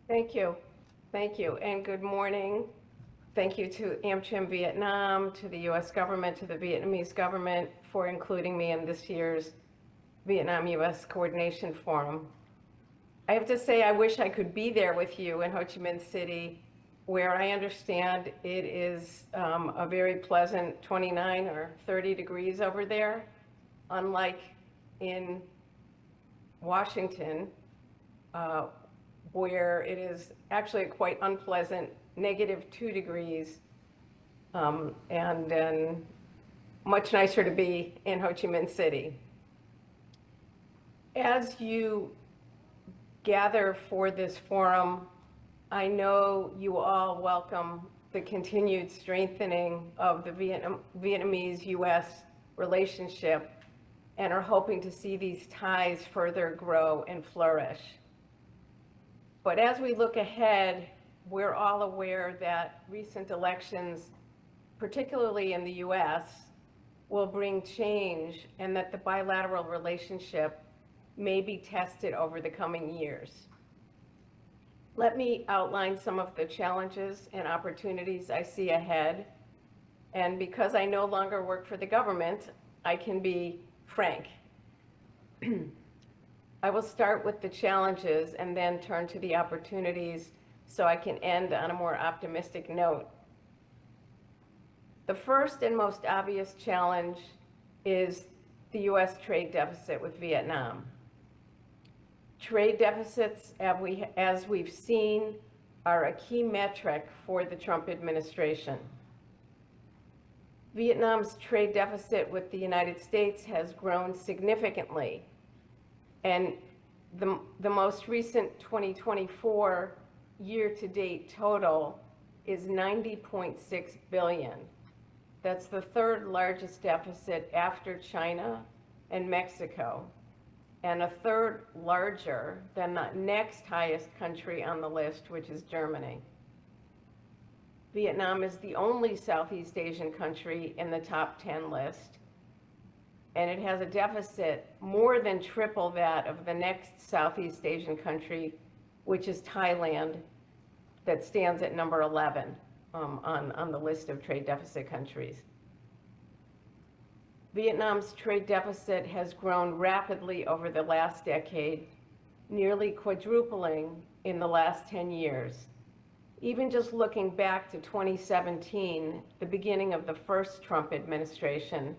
Thank you. Thank you, and good morning. Thank you to Amcham Vietnam, to the US government, to the Vietnamese government for including me in this year's Vietnam-US Coordination Forum. I have to say, I wish I could be there with you in Ho Chi Minh City, where I understand it is a very pleasant 29 or 30 degrees over there, unlike in Washington, where it is actually a quite unpleasant -2 degrees, and then much nicer to be in Ho Chi Minh City. As you gather for this forum, I know you all welcome the continued strengthening of the Vietnamese-US relationship and are hoping to see these ties further grow and flourish. But as we look ahead, we're all aware that recent elections, particularly in the US, will bring change and that the bilateral relationship may be tested over the coming years. Let me outline some of the challenges and opportunities I see ahead. And because I no longer work for the government, I can be frank. I will start with the challenges and then turn to the opportunities so I can end on a more optimistic note. The first and most obvious challenge is the US trade deficit with Vietnam. Trade deficits, as we've seen, are a key metric for the Trump administration. Vietnam's trade deficit with the United States has grown significantly, and the most recent 2024 year-to-date total is $90.6 billion. That's the third largest deficit after China and Mexico, and a third larger than the next highest country on the list, which is Germany. Vietnam is the only Southeast Asian country in the top 10 list, and it has a deficit more than triple that of the next Southeast Asian country, which is Thailand, that stands at number 11 on the list of trade deficit countries. Vietnam's trade deficit has grown rapidly over the last decade, nearly quadrupling in the last 10 years. Even just looking back to 2017, the beginning of the first Trump administration,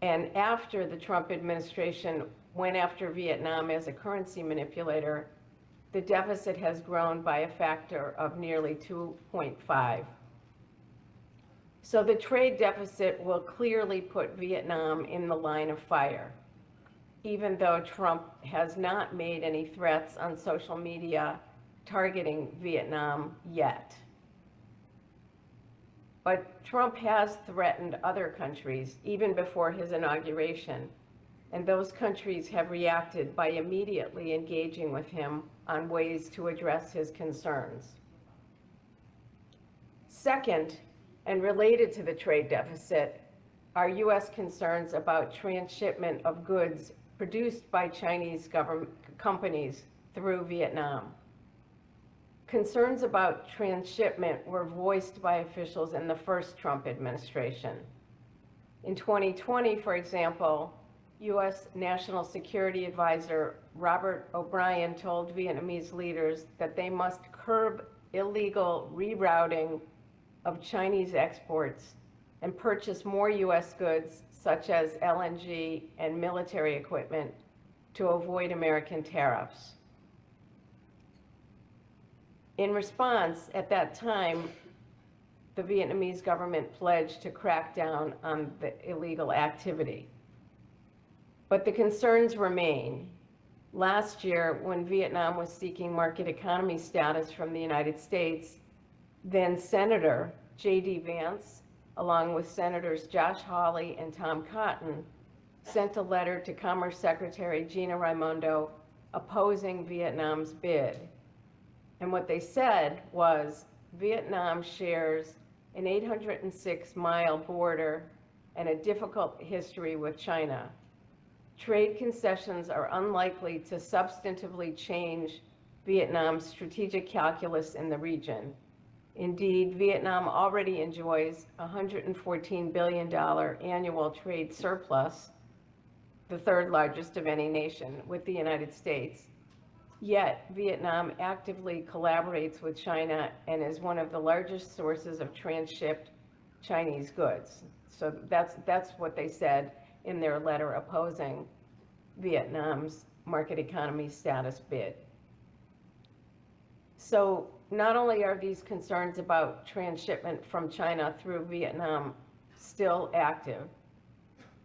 and after the Trump administration went after Vietnam as a currency manipulator, the deficit has grown by a factor of nearly 2.5. So the trade deficit will clearly put Vietnam in the line of fire, even though Trump has not made any threats on social media targeting Vietnam yet. But Trump has threatened other countries even before his inauguration, and those countries have reacted by immediately engaging with him on ways to address his concerns. Second, and related to the trade deficit, are US concerns about transshipment of goods produced by Chinese government companies through Vietnam. Concerns about transshipment were voiced by officials in the first Trump administration. In 2020, for example, US National Security Advisor Robert O'Brien told Vietnamese leaders that they must curb illegal rerouting of Chinese exports and purchase more US goods such as LNG and military equipment to avoid American tariffs. In response, at that time, the Vietnamese government pledged to crack down on the illegal activity. But the concerns remain. Last year, when Vietnam was seeking market economy status from the United States, then Senator J.D. Vance, along with Senators Josh Hawley and Tom Cotton, sent a letter to Commerce Secretary Gina Raimondo opposing Vietnam's bid. And what they said was, Vietnam shares an 806-mile border and a difficult history with China. Trade concessions are unlikely to substantively change Vietnam's strategic calculus in the region. Indeed, Vietnam already enjoys a $114 billion annual trade surplus, the third largest of any nation, with the United States. Yet, Vietnam actively collaborates with China and is one of the largest sources of transshipped Chinese goods. So that's what they said in their letter opposing Vietnam's market economy status bid. So not only are these concerns about transshipment from China through Vietnam still active,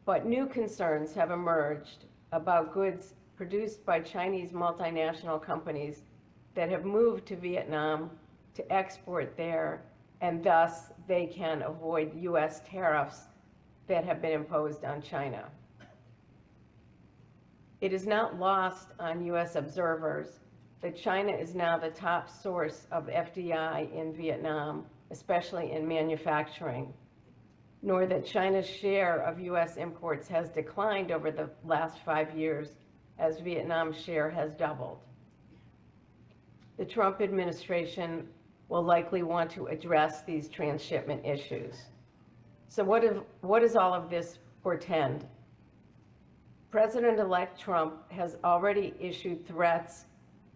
but new concerns have emerged about goods produced by Chinese multinational companies that have moved to Vietnam to export there, and thus they can avoid US tariffs that have been imposed on China. It is not lost on US observers that China is now the top source of FDI in Vietnam, especially in manufacturing, nor that China's share of US imports has declined over the last 5 years as Vietnam's share has doubled. The Trump administration will likely want to address these transshipment issues. So what does all of this portend? President-elect Trump has already issued threats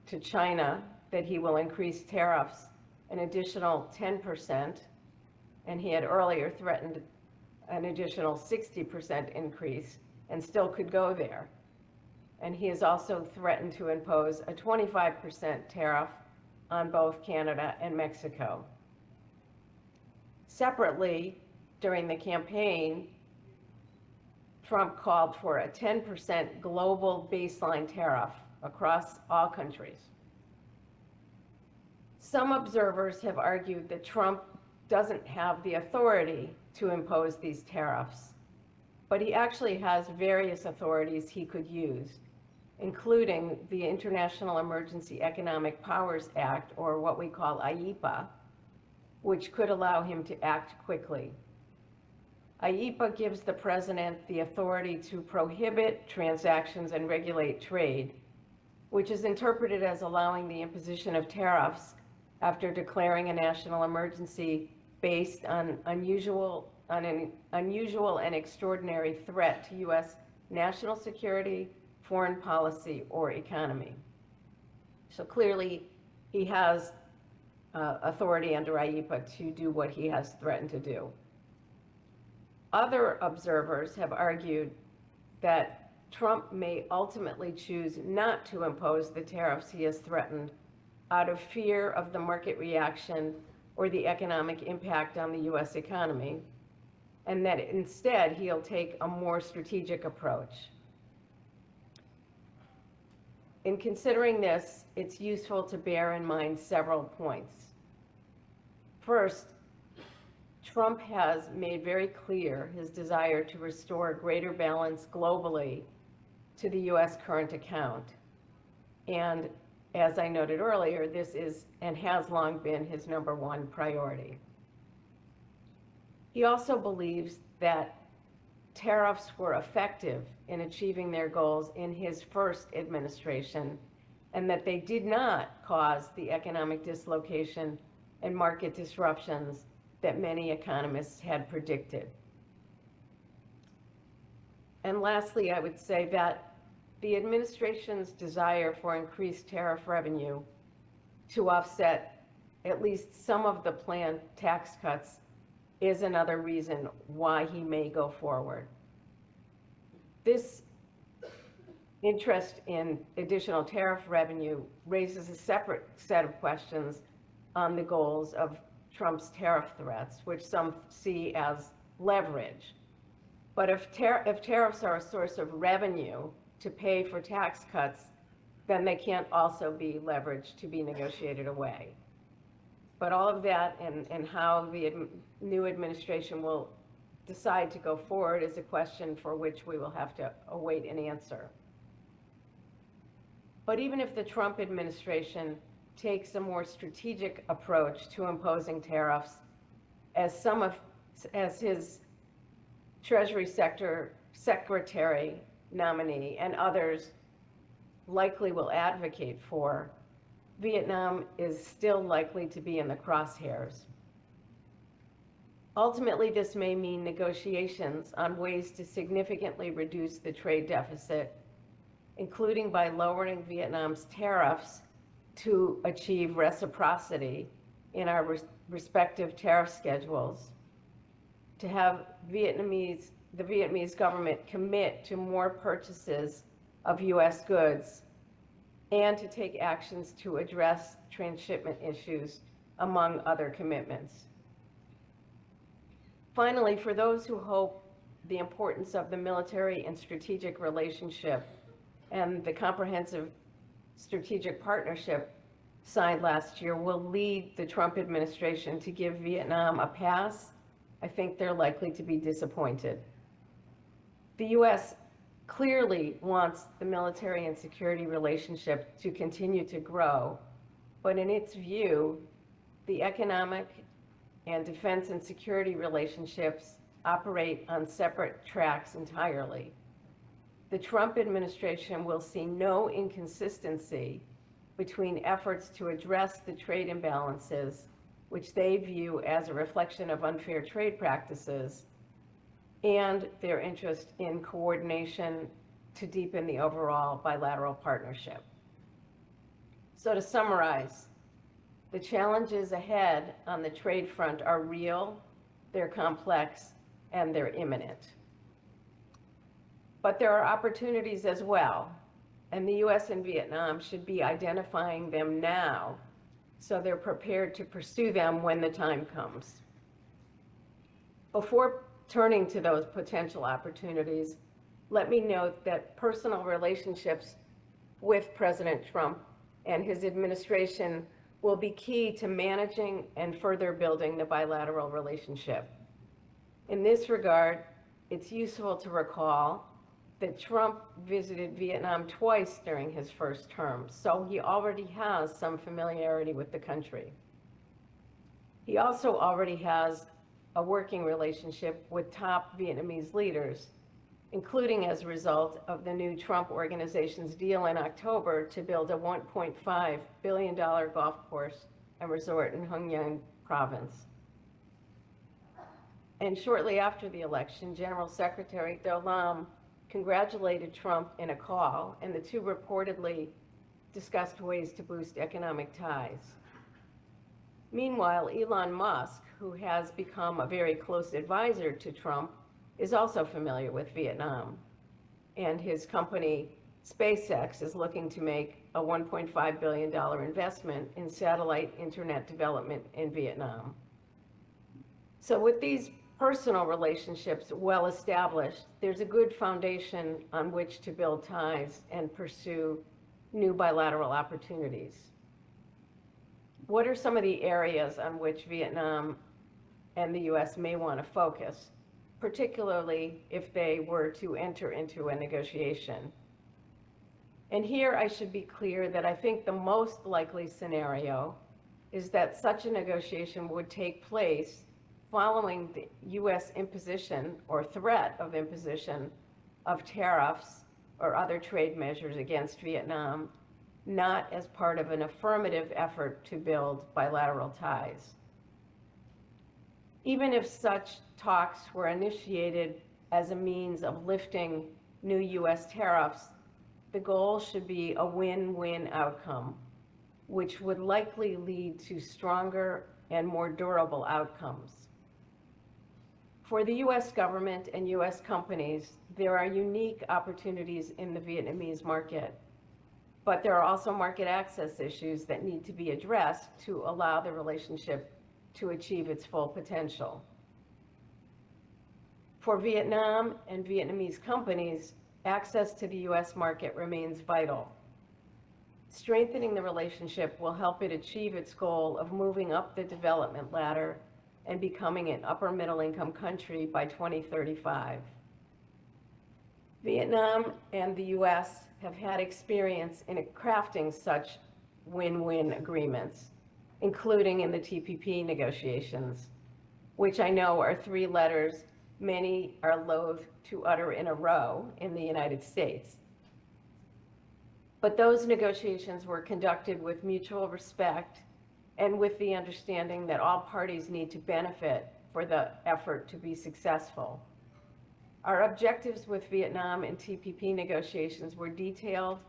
to China that he will increase tariffs an additional 10%, and he had earlier threatened an additional 60% increase and still could go there. And he has also threatened to impose a 25% tariff on both Canada and Mexico. Separately, during the campaign, Trump called for a 10% global baseline tariff across all countries. Some observers have argued that Trump doesn't have the authority to impose these tariffs, but he actually has various authorities he could use, including the International Emergency Economic Powers Act, or what we call IEEPA, which could allow him to act quickly. IEEPA gives the president the authority to prohibit transactions and regulate trade, which is interpreted as allowing the imposition of tariffs after declaring a national emergency based on an unusual and extraordinary threat to U.S. national security, foreign policy, or economy. So clearly, he has authority under IEEPA to do what he has threatened to do. Other observers have argued that Trump may ultimately choose not to impose the tariffs he has threatened out of fear of the market reaction or the economic impact on the U.S. economy, and that instead he'll take a more strategic approach. In considering this, it's useful to bear in mind several points. First, Trump has made very clear his desire to restore greater balance globally to the U.S. current account. And as I noted earlier, this is and has long been his #1 priority. He also believes that tariffs were effective in achieving their goals in his first administration, and that they did not cause the economic dislocation and market disruptions that many economists had predicted. And lastly, I would say that the administration's desire for increased tariff revenue to offset at least some of the planned tax cuts is another reason why he may go forward. This interest in additional tariff revenue raises a separate set of questions on the goals of Trump's tariff threats, which some see as leverage. But if tariffs are a source of revenue to pay for tax cuts, then they can't also be leveraged to be negotiated away. But all of that and how the new administration will decide to go forward is a question for which we will have to await an answer. But even if the Trump administration takes a more strategic approach to imposing tariffs, as his Treasury Secretary nominee and others likely will advocate for, Vietnam is still likely to be in the crosshairs. Ultimately, this may mean negotiations on ways to significantly reduce the trade deficit, including by lowering Vietnam's tariffs to achieve reciprocity in our respective tariff schedules, to have the Vietnamese government commit to more purchases of US goods, and to take actions to address transshipment issues, among other commitments. Finally, for those who hope the importance of the military and strategic relationship and the comprehensive strategic partnership signed last year will lead the Trump administration to give Vietnam a pass, I think they're likely to be disappointed. The U.S. clearly wants the military and security relationship to continue to grow, but in its view, the economic and defense and security relationships operate on separate tracks entirely. The Trump administration will see no inconsistency between efforts to address the trade imbalances, which they view as a reflection of unfair trade practices, and their interest in coordination to deepen the overall bilateral partnership. So to summarize, the challenges ahead on the trade front are real, they're complex, and they're imminent. But there are opportunities as well, and the U.S. and Vietnam should be identifying them now so they're prepared to pursue them when the time comes. Before turning to those potential opportunities, let me note that personal relationships with President Trump and his administration will be key to managing and further building the bilateral relationship. In this regard, it's useful to recall that Trump visited Vietnam twice during his first term, so he already has some familiarity with the country. He also already has a working relationship with top Vietnamese leaders, including as a result of the new Trump organization's deal in October to build a $1.5 billion golf course and resort in Hung Yên province. And shortly after the election, General Secretary Do Lam congratulated Trump in a call, and the two reportedly discussed ways to boost economic ties. Meanwhile, Elon Musk, who has become a very close advisor to Trump, is also familiar with Vietnam, and his company SpaceX is looking to make a $1.5 billion investment in satellite internet development in Vietnam. So with these personal relationships well established, there's a good foundation on which to build ties and pursue new bilateral opportunities. What are some of the areas on which Vietnam and the U.S. may want to focus, particularly if they were to enter into a negotiation? And here I should be clear that I think the most likely scenario is that such a negotiation would take place following the U.S. imposition or threat of imposition of tariffs or other trade measures against Vietnam, not as part of an affirmative effort to build bilateral ties. Even if such talks were initiated as a means of lifting new U.S. tariffs, the goal should be a win-win outcome, which would likely lead to stronger and more durable outcomes. For the U.S. government and U.S. companies, there are unique opportunities in the Vietnamese market, but there are also market access issues that need to be addressed to allow the relationship to achieve its full potential. For Vietnam and Vietnamese companies, access to the U.S. market remains vital. Strengthening the relationship will help it achieve its goal of moving up the development ladder and becoming an upper middle income country by 2035. Vietnam and the U.S. have had experience in crafting such win-win agreements, including in the TPP negotiations, which I know are three letters many are loath to utter in a row in the United States. But those negotiations were conducted with mutual respect and with the understanding that all parties need to benefit for the effort to be successful. Our objectives with Vietnam in TPP negotiations were detailed,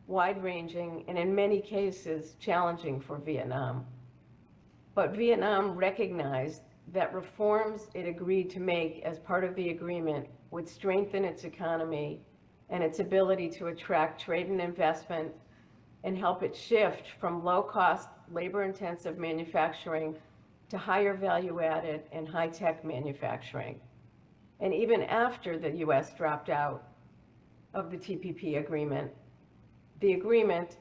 wide-ranging, and in many cases challenging for Vietnam. But Vietnam recognized that reforms it agreed to make as part of the agreement would strengthen its economy and its ability to attract trade and investment and help it shift from low-cost, labor-intensive manufacturing to higher value-added and high-tech manufacturing. And even after the U.S. dropped out of the TPP agreement, the agreement,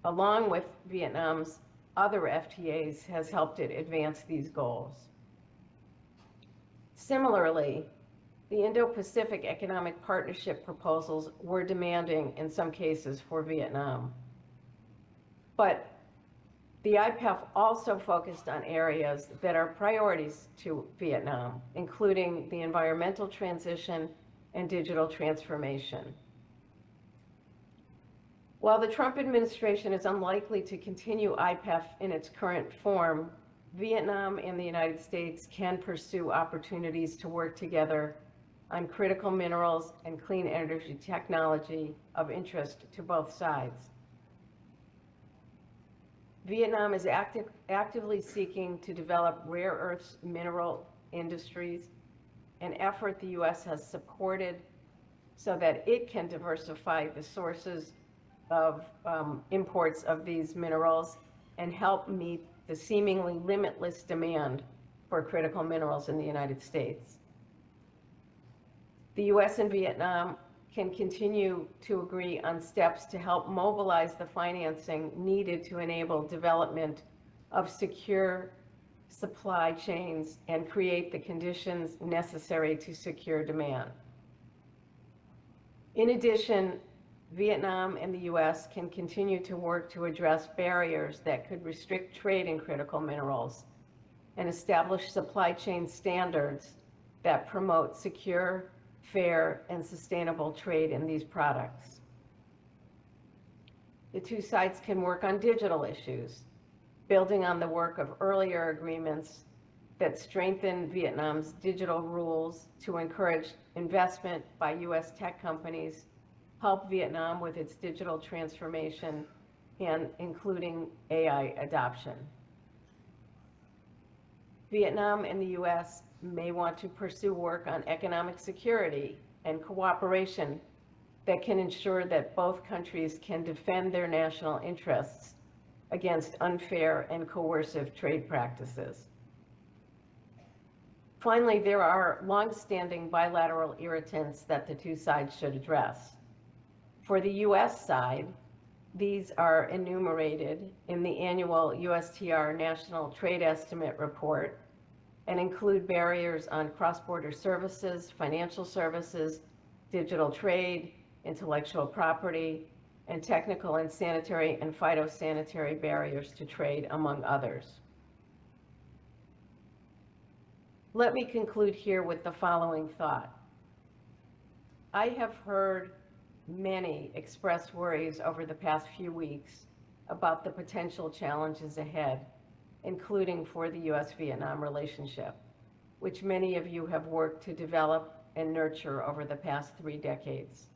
along with Vietnam's other FTAs, has helped it advance these goals. Similarly, the Indo-Pacific Economic Partnership proposals were demanding in some cases for Vietnam. But the IPEF also focused on areas that are priorities to Vietnam, including the environmental transition and digital transformation. While the Trump administration is unlikely to continue IPEF in its current form, Vietnam and the United States can pursue opportunities to work together on critical minerals and clean energy technology of interest to both sides. Vietnam is actively seeking to develop rare earths mineral industries, an effort the U.S. has supported so that it can diversify the sources of imports of these minerals and help meet the seemingly limitless demand for critical minerals in the United States. The U.S. and Vietnam can continue to agree on steps to help mobilize the financing needed to enable development of secure supply chains and create the conditions necessary to secure demand. In addition, Vietnam and the U.S. can continue to work to address barriers that could restrict trade in critical minerals and establish supply chain standards that promote secure, fair, and sustainable trade in these products. The two sides can work on digital issues, building on the work of earlier agreements that strengthen Vietnam's digital rules to encourage investment by U.S. tech companies, help Vietnam with its digital transformation, and including AI adoption. Vietnam and the U.S. may want to pursue work on economic security and cooperation that can ensure that both countries can defend their national interests against unfair and coercive trade practices. Finally, there are long-standing bilateral irritants that the two sides should address. For the U.S. side, these are enumerated in the annual USTR National Trade Estimate Report and include barriers on cross-border services, financial services, digital trade, intellectual property, and technical and sanitary and phytosanitary barriers to trade, among others. Let me conclude here with the following thought. I have heard many express worries over the past few weeks about the potential challenges ahead, including for the U.S.-Vietnam relationship, which many of you have worked to develop and nurture over the past 3 decades.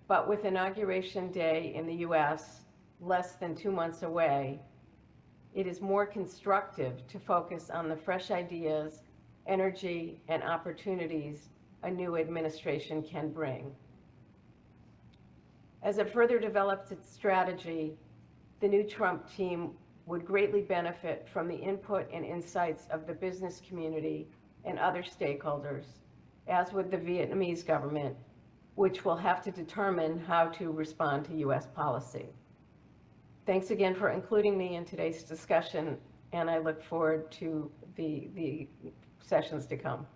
But with Inauguration Day in the U.S. less than 2 months away, it is more constructive to focus on the fresh ideas, energy, and opportunities a new administration can bring. As it further develops its strategy, the new Trump team would greatly benefit from the input and insights of the business community and other stakeholders, as would the Vietnamese government, which will have to determine how to respond to U.S. policy. Thanks again for including me in today's discussion, and I look forward to the sessions to come.